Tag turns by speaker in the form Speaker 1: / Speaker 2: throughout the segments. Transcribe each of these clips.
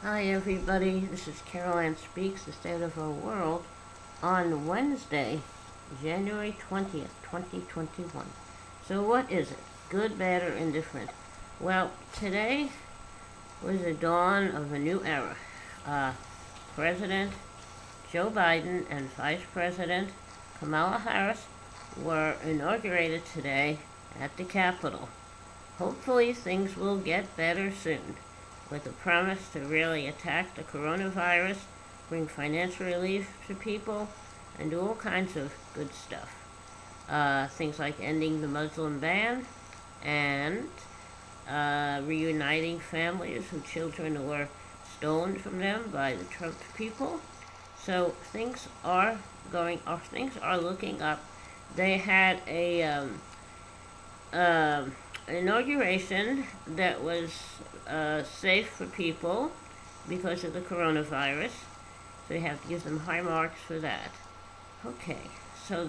Speaker 1: Hi everybody, this is Caroline Speaks, the State of Our World, on Wednesday, January 20th, 2021. So what is it? Good, bad, or indifferent? Well, today was the dawn of a new era. President Joe Biden and Vice President Kamala Harris were inaugurated today at the Capitol. Hopefully things will get better soon, with a promise to really attack the coronavirus, bring financial relief to people, and do all kinds of good stuff. Things like ending the Muslim ban and reuniting families whose children were stolen from them by the Trump people. So things are looking up. They had an inauguration that was safe for people because of the coronavirus. So you have to give them high marks for that. Okay, so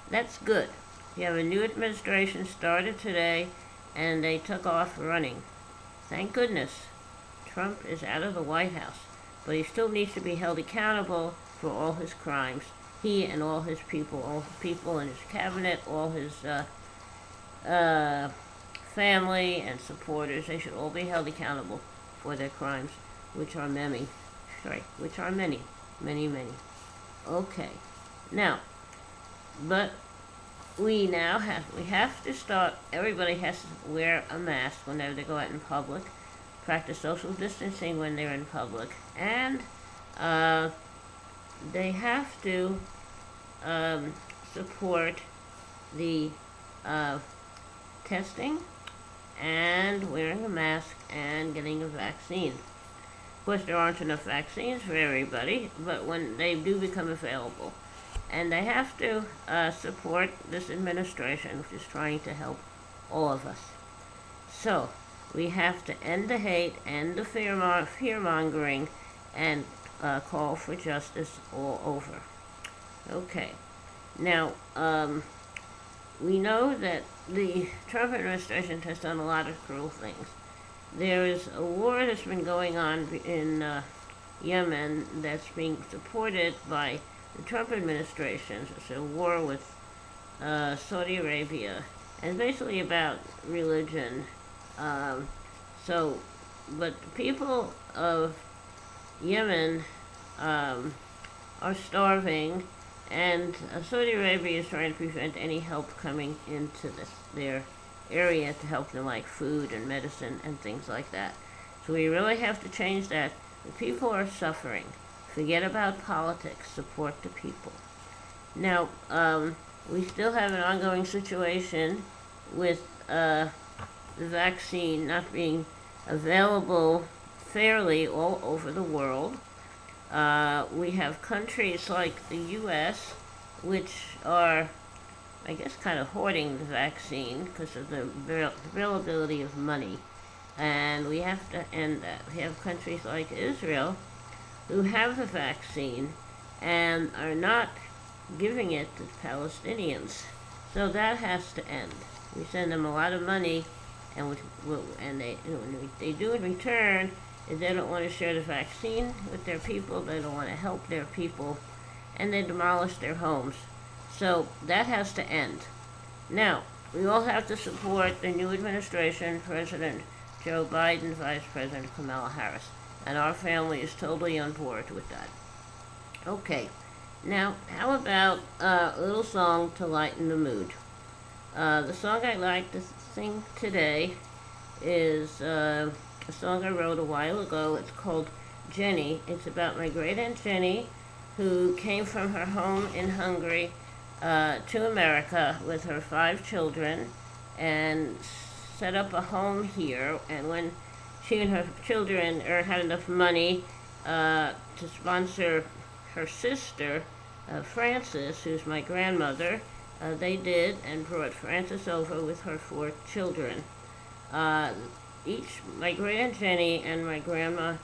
Speaker 1: that's good. You have a new administration started today, and they took off running. Thank goodness. Trump is out of the White House, but he still needs to be held accountable for all his crimes. He and all his people, all the people in his cabinet, all his uh, family and supporters, they should all be held accountable for their crimes, which are many. Which are many, many, many. Okay, now, but we have to start. Everybody has to wear a mask whenever they go out in public, practice social distancing when they're in public, and uh, they have to support the uh, testing and wearing a mask and getting a vaccine. Of course, there aren't enough vaccines for everybody, but when they do become available, and they have to support this administration, which is trying to help all of us. So, we have to end the hate, end the fear-mongering, and call for justice all over. Okay. Now, we know that the Trump administration has done a lot of cruel things. There is a war that's been going on in Yemen that's being supported by the Trump administration. It's a war with Saudi Arabia, and basically about religion. Um, so, but the people of Yemen um, are starving, and Saudi Arabia is trying to prevent any help coming into their area to help them, like food and medicine and things like that. So we really have to change that. The people are suffering. Forget about politics. Support the people. Now, we still have an ongoing situation with the vaccine not being available fairly all over the world. We have countries like the U.S., which are, I guess, kind of hoarding the vaccine because of the availability of money. And we have to end that. We have countries like Israel who have the vaccine and are not giving it to Palestinians. So that has to end. We send them a lot of money, and they do in return is they don't want to share the vaccine with their people, they don't want to help their people, and they demolish their homes. So that has to end. Now, we all have to support the new administration, President Joe Biden, Vice President Kamala Harris, and our family is totally on board with that. Okay, now how about a little song to lighten the mood? The song I'd like to sing today is a song I wrote a while ago. It's called Jenny. It's about my great aunt Jenny, who came from her home in Hungary to America with her 5 children and set up a home here. And when she and her children had enough money to sponsor her sister, Frances, who's my grandmother, they did and brought Frances over with her 4 children. My great aunt Jenny and my grandma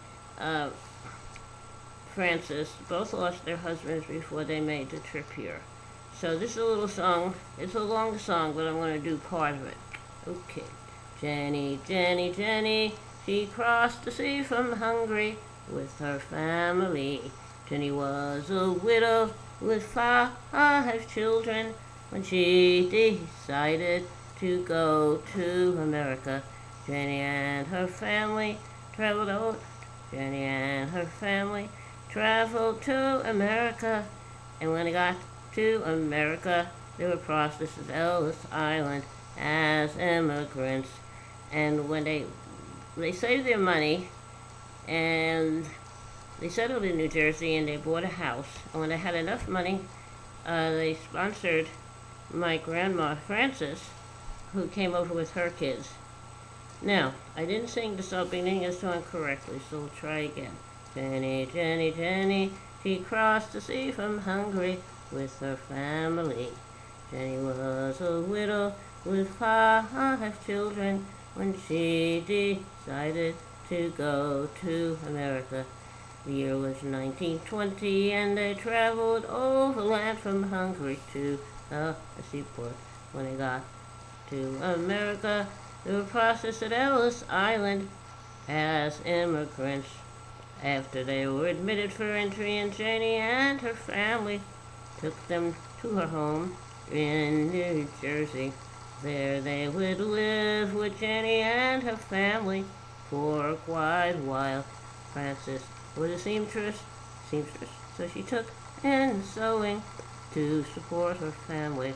Speaker 1: Frances both lost their husbands before they made the trip here. So this is a little song. It's a long song, but I'm going to do part of it. Okay. Jenny, Jenny, Jenny, she she crossed the sea from Hungary with her family. Jenny was a widow with 5 children when she decided to go to America. Jenny and her family traveled out. Jenny and her family traveled to America, and when they got to America, they were processed at Ellis Island as immigrants. And when they saved their money, and they settled in New Jersey, and they bought a house. And when they had enough money, they sponsored my grandma Frances, who came over with her kids. Now, I didn't sing the opening song correctly, so we'll try again. Jenny, Jenny, Jenny, she crossed the sea from Hungary with her family. Jenny was a widow with 5 children when she decided to go to America. The year was 1920, and they traveled overland from Hungary to the seaport. When they got to America, they were processed at Ellis Island as immigrants. After they were admitted for entry, and Jenny and her family took them to her home in New Jersey. There they would live with Jenny and her family for quite a while. Frances was a seamstress, so she took in sewing to support her family.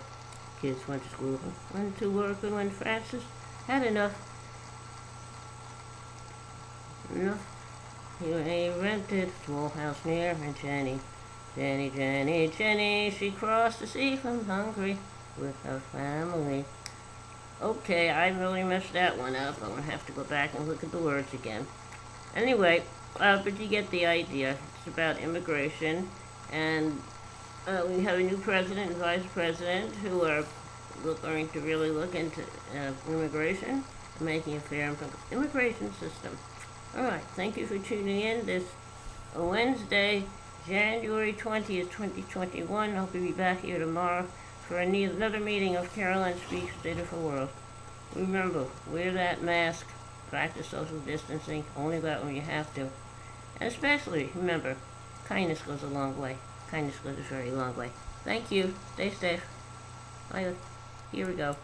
Speaker 1: Kids went to school, went to work, and when Frances had enough, he rented a small house near Jenny. Jenny, Jenny, Jenny, she crossed the sea from Hungary with her family. Okay, I really messed that one up. I'm going to have to go back and look at the words again. Anyway, but you get the idea. It's about immigration, and we have a new president and vice president who are going to really look into immigration and making a fair immigration system. All right, thank you for tuning in this Wednesday, January 20th, 2021. I'll be back here tomorrow for another meeting of Caroline Speaks State of the World. Remember, wear that mask, practice social distancing, only go out when you have to. And especially, remember, kindness goes a long way. Kindness goes a very long way. Thank you. Stay safe. Bye. Here we go.